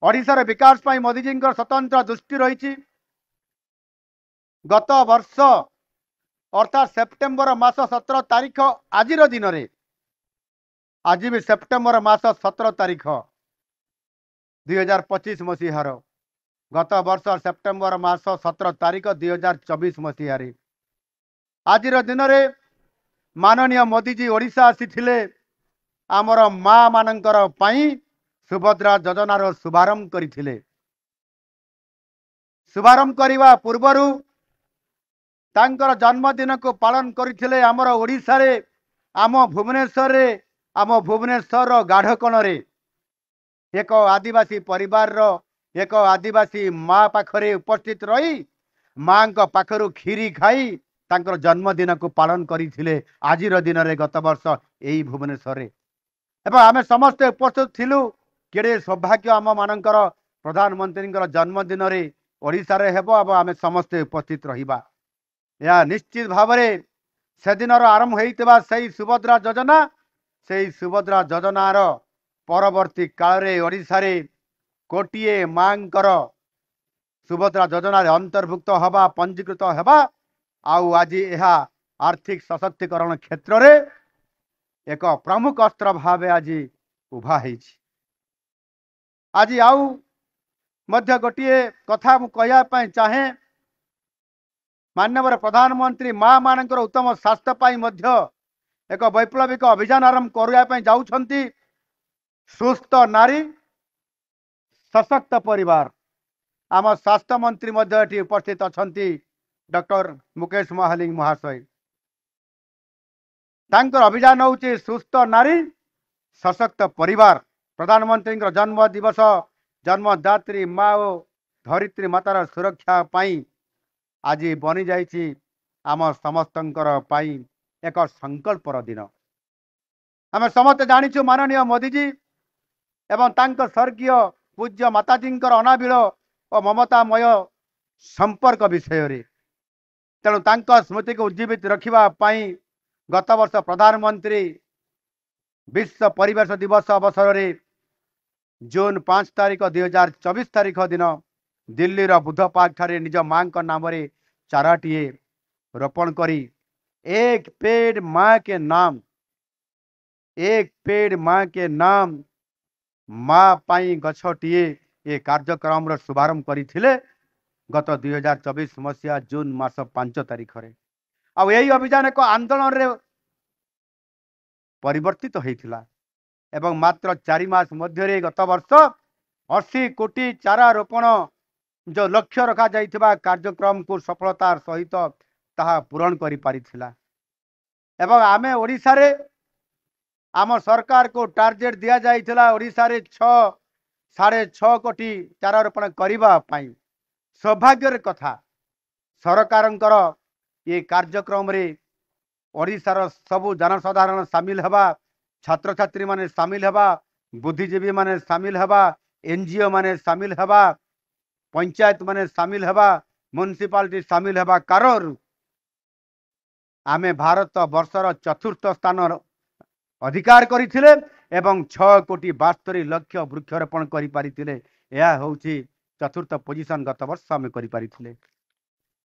ओडिशार विकास पाई मोदी जी स्वतंत्र दृष्टि रही। गत वर्ष अर्थात सेप्टेम्बर मास 17 तारीख आज दिन में आज भी सेप्टेम्बर मास 17 तारीख 2025 मसीहार गत वर्ष सेप्टेम्बर मास 17 तारीख 2024 मसीह आज दिन में माननीय मोदी जी ओडिशा आसी आमर माँ मानकर पाई सुभद्रा योजनार शुभारंभ करथिले। शुभारंभ करने पूर्वर तांकर जन्मदिन को पालन करथिले आमर ओडिशा रे आम भुवनेश्वर गाढ़कण रे एक आदिवासी परिवार रो एक आदिवासी माँ पाखरे उपस्थित रही माँ का पाखरु खीरी खाई तांकर जन्मदिन को पालन करथिले आज दिन में गत वर्ष यही भुवनेश्वर रे एवं आमे समस्ते उपस्थित थिलु। केड़े सौभाग्य आम मानकर प्रधानमंत्री जन्मदिन में ओडिशा रे हेबो एवं आमे समस्ते उपस्थित रहिबा। या निश्चित भाव से दिन आरंभ होइतबा सही सुभद्रा योजना से सुभद्रा योजनार परवर्ती काल रे ओडिशा रे कोटिए मांकर सुभद्रा योजनार अंतर्भुक्त हवा पंजीकृत हवा आउ आज यह आर्थिक सशक्तिकरण क्षेत्र रे एक प्रमुख अस्त्र भाव आज उभा होइछि। आज आउ मध्य गोटे कथा मु कहया चाहे माननीय प्रधानमंत्री माँ मानकर उत्तम स्वास्थ्य पाई मध्य एक वैप्लविक अभियान आरंभ करने जाउछंती। सुस्थ नारी सशक्त परिवार आम स्वास्थ्य मंत्री मध्य एटी उपस्थित अछंती डॉक्टर मुकेश महालिंग महाशय। तांकर अभियान होउछि सुस्थ नारी सशक्त परिवार। प्रधानमंत्री जन्म दिवस जन्मदात्री माँ और धरित्री मातार सुरक्षा पाई आज बनी जाइछि आम समस्तंकर पाई एक संकल्पर दिन। आम समस्त जानिछु माननीय मोदी जी एवं तांकर स्वर्गीय पूज्य माताजी अनाबिल और ममतामय संपर्क विषय रे तेणु तांकर स्मृति को उज्जीवित रखिबा पाई गत वर्ष प्रधानमंत्री विश्व परिवेश दिवस अवसर रे जून 5 तारीख 2024 तारीख दिन दिल्ली बुद्ध पार्क ठारे निज मां का नाम रे चाराटीए रोपण करी एक पेड़ माँ के नाम एक पेड़ माँ के नाम माँ पाई गछटीए ये कार्यक्रम रो शुभारंभ करथिले गत 2024 मसीहा जून मास 5 तारीख रे। आ यही अभियान एक आंदोलन रे परिवर्तित होइथिला एवं मात्र 4 मास मध्य रे गत वर्ष 80 कोटी चारा रोपण जो लक्ष्य रखा जाइथिबा कार्यक्रम को सफलतार सहित ताहा पूरण करि पारिथिला। एवं आमे ओडिशा रे आम सरकार को टार्गेट दिया जाइथिला ओडिशा रे 6.5 कोटी चारा रोपण करिबा पाई। सौभाग्यर कथा सरकारंकर ये कार्यक्रम रे ओडिशार सबु जनसाधारण सामिल हवा छात्र छात्री माने सामिल हवा बुद्धिजीवी माने सामिल हवा एनजीओ माने सामिल हवा पंचायत माने सामिल हवा म्युनिसिपालिटी सामिल हवा कारण आमे भारत वर्षर 4थ स्थान अधिकार करथिले एवं 6 कोटी 72 लक्ष वृक्षरोपण करि पारिथिले। यह होउछि 4th पोजीशन गत वर्ष आमे करि पारिथिले।